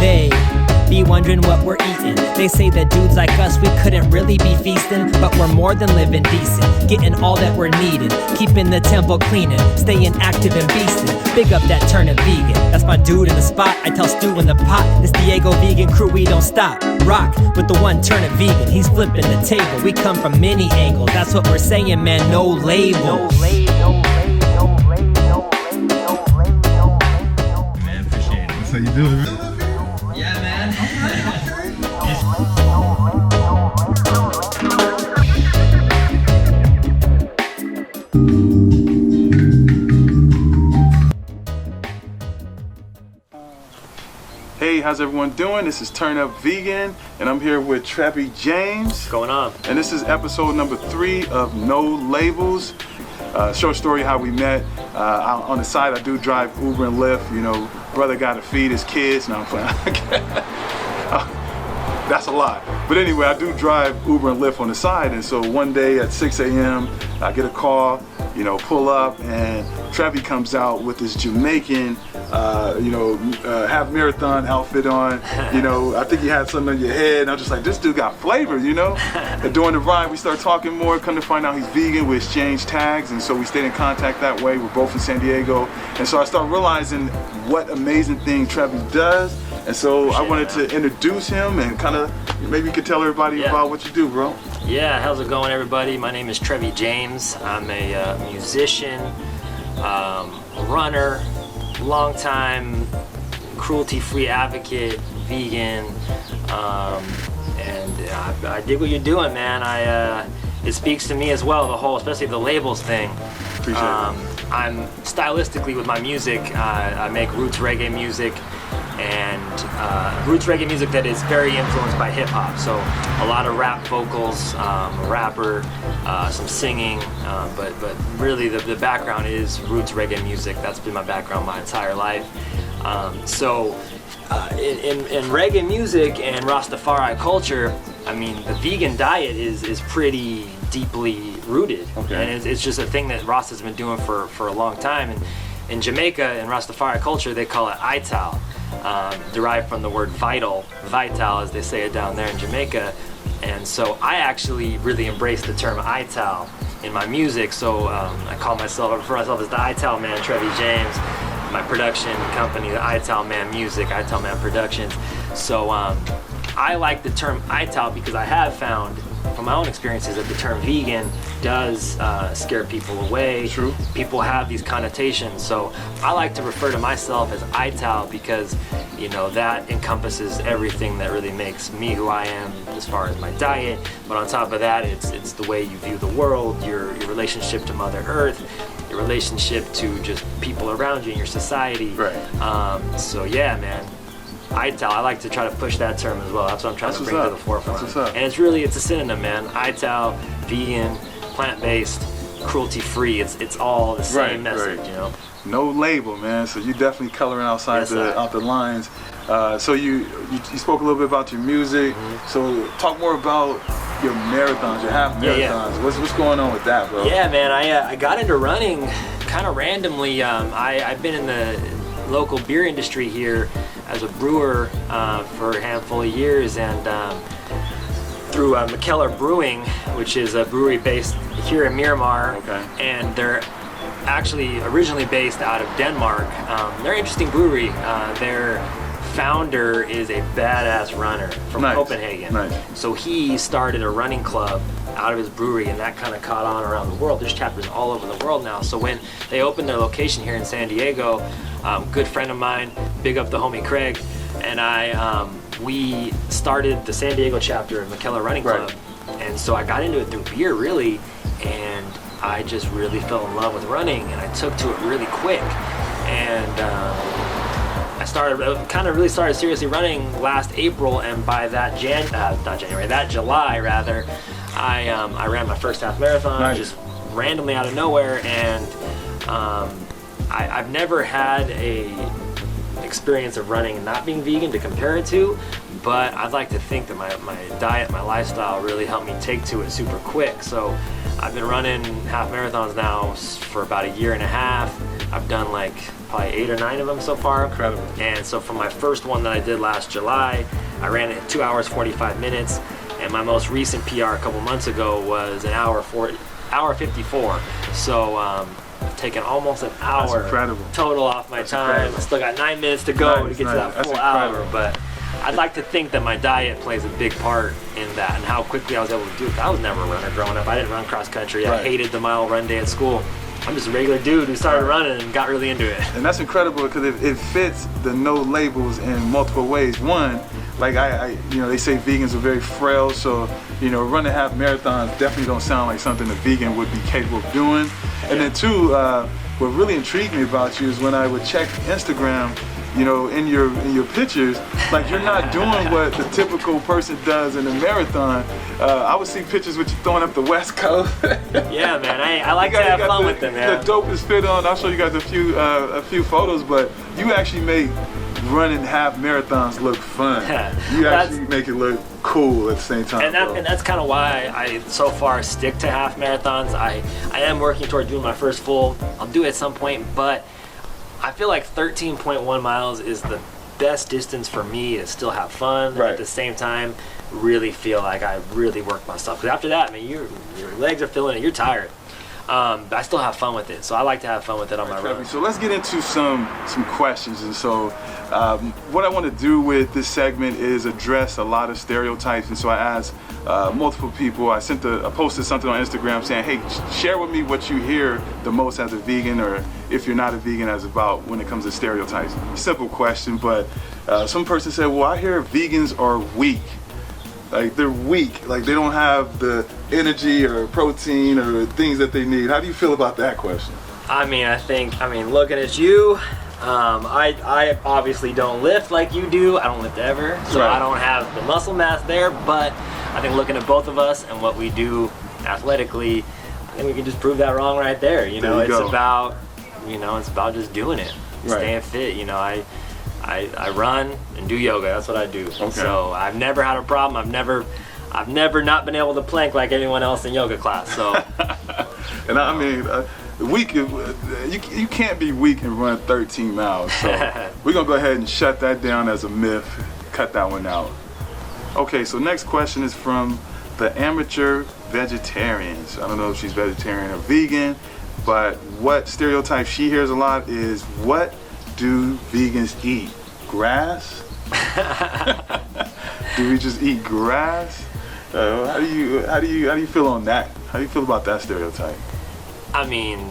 They be wondering what we're eating. They say that dudes like us, we couldn't really be feasting, but we're more than living decent, getting all that we're needing, keeping the temple cleaning, staying active and beasting. Big up that Turnip Vegan, that's my dude in the spot. I tell Stu in the pot, this Diego vegan crew, we don't stop. Rock with the one Turnip Vegan, he's flipping the table. We come from many angles, that's what we're saying, man, no label. No label. Man, appreciate it. That's how you do it, man. Yeah, man. Hey, how's everyone doing? This is Turnip Vegan, and I'm here with Trevy James. What's going on? And this is episode number 3 of No Labels. Short story how we met. On the side, I do drive Uber and Lyft. You know, brother got to feed his kids. Now I'm playing. That's a lot. But anyway, I do drive Uber and Lyft on the side, and so one day at 6 a.m., I get a call, you know, pull up, and Trevy comes out with this Jamaican, half marathon outfit on. You know, I think he had something on your head, and I'm just like, this dude got flavor, you know? And during the ride, we start talking more, come to find out he's vegan, we exchange tags, and so we stayed in contact that way. We're both in San Diego. And so I start realizing what amazing thing Trevy does. And so I wanted to introduce him and kind of, maybe you could tell everybody about what you do, bro. Yeah, how's it going, everybody? My name is Trevy James. I'm a musician, runner, longtime cruelty-free advocate, vegan, and I dig what you're doing, man. It speaks to me as well, the whole, especially the labels thing. Appreciate it. I'm stylistically with my music, I make roots reggae music, and roots reggae music that is very influenced by hip hop. So a lot of rap vocals, a rapper, some singing, but really the background is roots reggae music. That's been my background my entire life. In reggae music and Rastafari culture, I mean, the vegan diet is pretty deeply rooted, and it's just a thing that Rasta's been doing for a long time. And in Jamaica, in Rastafari culture, they call it Ital, derived from the word vital, as they say it down there in Jamaica. And so I actually really embrace the term Ital in my music. So I refer myself as the Ital Man, Trevy James. My production company, the Ital Man Music, Ital Man Productions. So I like the term Ital because I have found from my own experiences that the term vegan does scare people away. True. People have these connotations. So I like to refer to myself as Ital because, you know, that encompasses everything that really makes me who I am as far as my diet. But on top of that, it's the way you view the world, your relationship to Mother Earth, your relationship to just people around you in your society. Right. So yeah, man, Ital, I like to try to push that term as well. That's what I'm trying to bring to the forefront. And it's a synonym, man. Ital, vegan, plant-based, cruelty-free. It's all the same message, you know. No label, man. So you definitely coloring outside out the lines. So you spoke a little bit about your music. So talk more about your marathons, your half marathons. Yeah. What's going on with that, bro? Yeah, man. I got into running kind of randomly. I've been in the local beer industry here as a brewer for a handful of years, and through McKellar Brewing, which is a brewery based here in Miramar, and they're actually originally based out of Denmark. They're an interesting brewery. Their founder is a badass runner from Copenhagen. So he started a running club out of his brewery, and that kind of caught on around the world. There's chapters all over the world now. So when they opened their location here in San Diego, good friend of mine, big up the homie Craig, and we started the San Diego chapter of McKellar Running Club. And so I got into it through beer, really, and I just really fell in love with running, and I took to it really quick. And I really started seriously running last April, and by that July rather, I ran my first half marathon just randomly out of nowhere. And I've never had a experience of running and not being vegan to compare it to, but I'd like to think that my diet, my lifestyle really helped me take to it super quick. So I've been running half marathons now for about a year and a half. I've done like probably 8 or 9 of them so far. Incredible. And so for my first one that I did last July, I ran it in 2 hours 45 minutes, and my most recent PR a couple months ago was an hour 54. So taking almost an hour total off my time. I still got 9 minutes to go to get to that full hour, but I'd like to think that my diet plays a big part in that and how quickly I was able to do it. I was never a runner growing up. I didn't run cross country. I hated the mile run day at school. I'm just a regular dude who started running and got really into it. And that's incredible because it fits the no labels in multiple ways. One, like they say vegans are very frail, so running half marathons definitely don't sound like something a vegan would be capable of doing. And then two, what really intrigued me about you is when I would check Instagram, in your pictures, like you're not doing what the typical person does in a marathon. I would see pictures with you throwing up the West Coast. Yeah, man, I like to have fun with them, man. The dopest fit on. I'll show you guys a few photos, but you actually make running half marathons look fun. You actually make it look cool at the same time. And that's kind of why I so far stick to half marathons. I am working toward doing my first full. I'll do it at some point, but I feel like 13.1 miles is the best distance for me to still have fun. Right. At the same time, really feel like I really worked myself. Because after that, man, your legs are feeling it. You're tired. But I still have fun with it. So I like to have fun with it on my run. So let's get into some questions. And so what I want to do with this segment is address a lot of stereotypes. And so I asked multiple people. I posted something on Instagram saying, hey, share with me what you hear the most as a vegan, or if you're not a vegan, as about when it comes to stereotypes. Simple question, but some person said, well, I hear vegans are weak. Like they're weak, like they don't have the energy or protein or things that they need. How do you feel about that question? I mean, looking at you, I obviously don't lift like you do. I don't lift ever, so I don't have the muscle mass there, but I think looking at both of us and what we do athletically, I think we can just prove that wrong right there. It's about just doing it, staying fit. I run and do yoga. That's what I do. Okay. So I've never had a problem. I've never not been able to plank like anyone else in yoga class. So, and I mean, weak. You can't be weak and run 13 miles. So we're gonna go ahead and shut that down as a myth. Cut that one out. Okay. So next question is from the amateur vegetarians. I don't know if she's vegetarian or vegan, but what stereotype she hears a lot is, what do vegans eat? Grass? Do we just eat grass? How do you feel on that? How do you feel about that stereotype? I mean,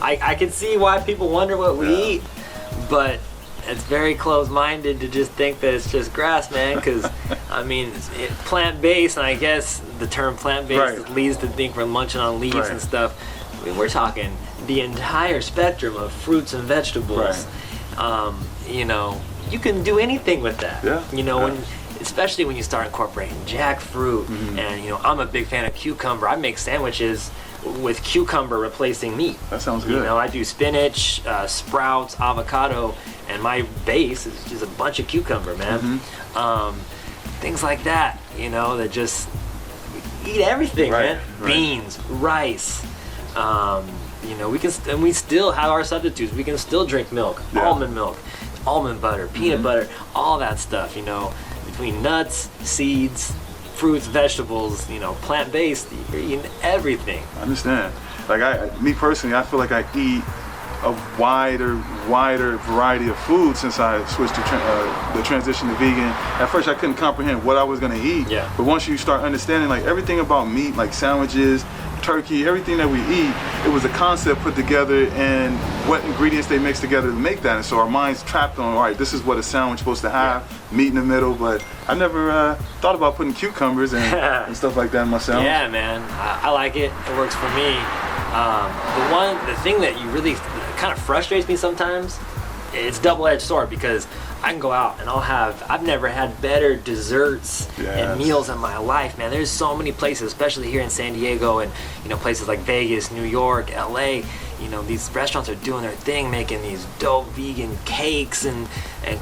I can see why people wonder what we eat, but it's very close-minded to just think that it's just grass, man. Because I mean, it's plant-based, and I guess the term plant-based leads to think we're munching on leaves and stuff. I mean, we're talking the entire spectrum of fruits and vegetables. You can do anything with that. Especially when you start incorporating jackfruit, and I'm a big fan of cucumber. I make sandwiches with cucumber replacing meat. That sounds good. I do spinach, sprouts, avocado, and my base is just a bunch of cucumber, man. Things like that, that just eat everything, man. Beans, rice. We still have our substitutes. We can still drink milk, almond milk, almond butter, peanut butter, all that stuff, between nuts, seeds, fruits, vegetables, plant-based, you're eating everything. I understand. Like me personally, I feel like I eat a wider variety of food since I switched to the transition to vegan. At first I couldn't comprehend what I was gonna eat, but once you start understanding like everything about meat, like sandwiches, turkey, everything that we eat, it was a concept put together and what ingredients they mix together to make that. And so our minds trapped on, all right, this is what a sandwich is supposed to have, meat in the middle, but I never thought about putting cucumbers and stuff like that in my sandwich. Yeah, man, I like it. It works for me. The thing that you really kind of frustrates me sometimes, it's double-edged sword, because I can go out and I've never had better desserts and meals in my life, man. There's so many places, especially here in San Diego and places like Vegas, New York, LA. These restaurants are doing their thing, making these dope vegan cakes and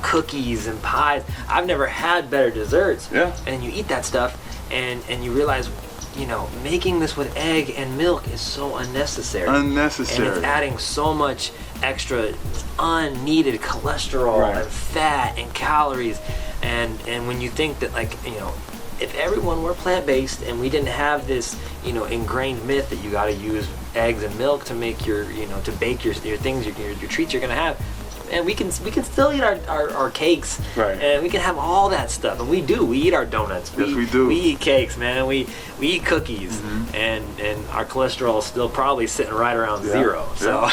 cookies and pies. I've never had better desserts. And you eat that stuff and you realize you know, making this with egg and milk is so unnecessary. Unnecessary. And it's adding so much extra unneeded cholesterol and fat and calories. And when you think that, like, you know, if everyone were plant-based and we didn't have this, you know, ingrained myth that you got to use eggs and milk to make your, you know, to bake your things, your treats you're gonna have, and we can still eat our cakes, and we can have all that stuff, and we eat our donuts. Yes, we do. We eat cakes, man. We eat cookies, and our cholesterol is still probably sitting right around zero. So,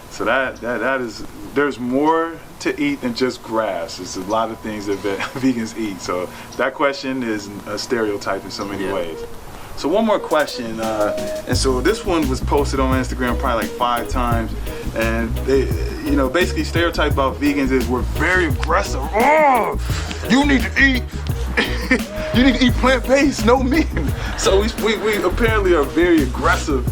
so that is, there's more to eat than just grass. There's a lot of things that vegans eat. So that question is a stereotype in so many ways. So one more question, and so this one was posted on Instagram probably like 5 times, and they, you know, basically stereotype about vegans is we're very aggressive. Oh, you need to eat, you need to eat plant-based, no meat. So we apparently are very aggressive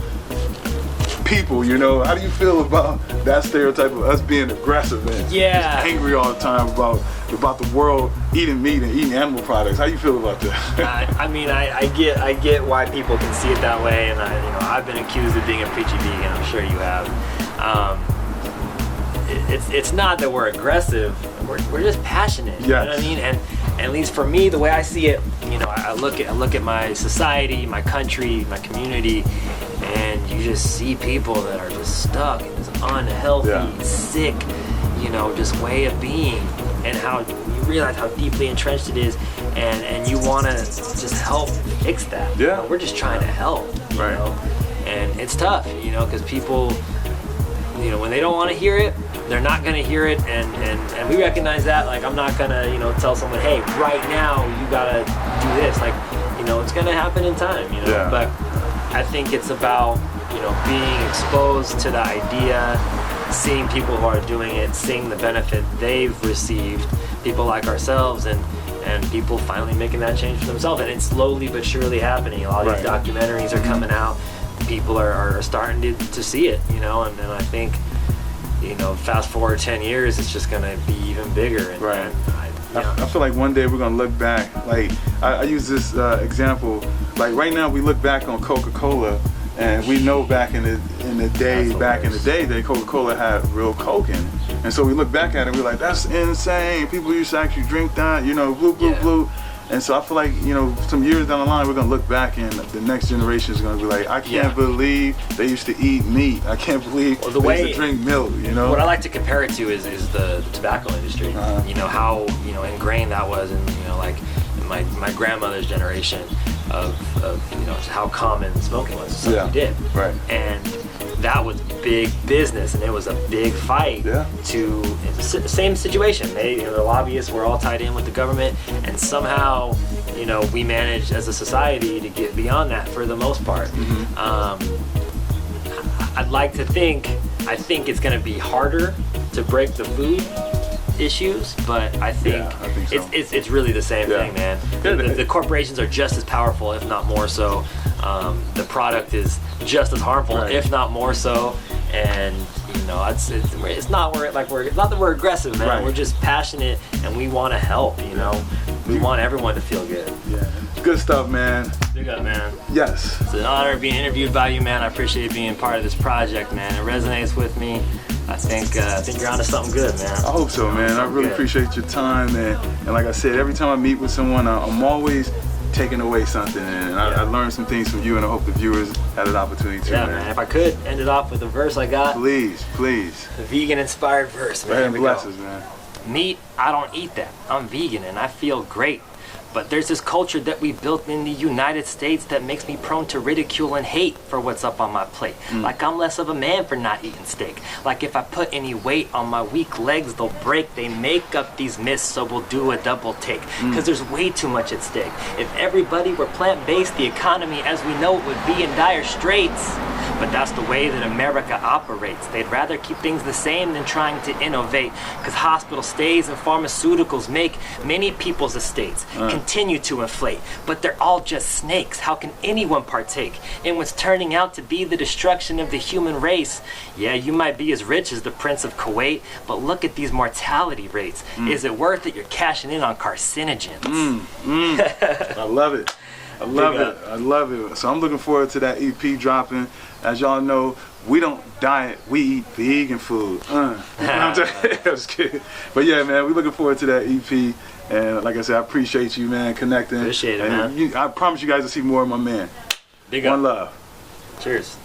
people, you know. How do you feel about that stereotype of us being aggressive and just angry all the time about the world eating meat and eating animal products? How do you feel about that? I mean, I get why people can see it that way, and I've been accused of being a preachy vegan. I'm sure you have. It's not that we're aggressive. We're just passionate. You know what I mean? And at least for me, the way I see it, you know, I look at my society, my country, my community, and you just see people that are just stuck in this unhealthy, sick, you know, just way of being, and how you realize how deeply entrenched it is, and you want to just help fix that. You know, we're just trying to help, you know, and it's tough, you know, because people, you know, when they don't want to hear it, they're not going to hear it, and we recognize that. Like, I'm not going to, you know, tell someone, hey, right now you got to do this. Like, you know, it's going to happen in time, you know, but I think it's about, you know, being exposed to the idea, seeing people who are doing it, seeing the benefit they've received, people like ourselves, and people finally making that change for themselves. And it's slowly but surely happening. A lot of these documentaries are coming out. People are starting to see it, you know, and I think, you know, fast forward 10 years, it's just going to be even bigger. And, I feel like one day we're going to look back. Like, I use this example. Like, right now we look back on Coca-Cola, and we know back in the day, that Coca-Cola had real Coke in it. And so we look back at it and we're like, that's insane. People used to actually drink that, you know, blue. And so I feel like, you know, some years down the line, we're going to look back and the next generation is going to be like, I can't believe they used to eat meat. I can't believe they used to drink milk, you know? What I like to compare it to is the tobacco industry. You know, how, you know, ingrained that was, and, you know, like my grandmother's generation of you know, how common smoking was. Something you did. And that was big business, and it was a big fight to the same situation. They, you know, the lobbyists were all tied in with the government, and somehow, you know, we managed as a society to get beyond that for the most part. I'd like to think, I think it's going to be harder to break the food issues, but I think, so. it's really the same thing, man. The corporations are just as powerful, if not more so. The product is just as harmful, if not more so. And, you know, it's not that we're aggressive, man. We're just passionate, and we want to help. You know, we want everyone to feel good. Good stuff, man. Big up, man. Yes. It's an honor being interviewed by you, man. I appreciate being part of this project, man. It resonates with me. I think you're onto something good, man. I hope so, man. I really appreciate your time, and like I said, every time I meet with someone, I'm always taking away something, and I learned some things from you, and I hope the viewers had an opportunity to. Man. If I could end it off with a verse I got. Please. A vegan-inspired verse, man. Bless us, man. Meat, I don't eat that. I'm vegan, and I feel great. But there's this culture that we built in the United States that makes me prone to ridicule and hate for what's up on my plate. Like I'm less of a man for not eating steak. Like if I put any weight on my weak legs, they'll break. They make up these myths, so we'll do a double take. Because there's way too much at stake. If everybody were plant-based, the economy as we know it would be in dire straits. But that's the way that America operates. They'd rather keep things the same than trying to innovate. Because hospital stays and pharmaceuticals make many people's estates continue to inflate. But they're all just snakes. How can anyone partake in what's turning out to be the destruction of the human race? Yeah, you might be as rich as the Prince of Kuwait, but look at these mortality rates. Is it worth it? You're cashing in on carcinogens. I love it. I love it. I love it. So I'm looking forward to that EP dropping. As y'all know, we don't diet, we eat vegan food. You know what I'm saying? I'm just kidding. But yeah, man, we're looking forward to that EP. And like I said, I appreciate you, man, connecting. Appreciate it, man. I promise you guys to see more of my man. Big One up. love. Cheers.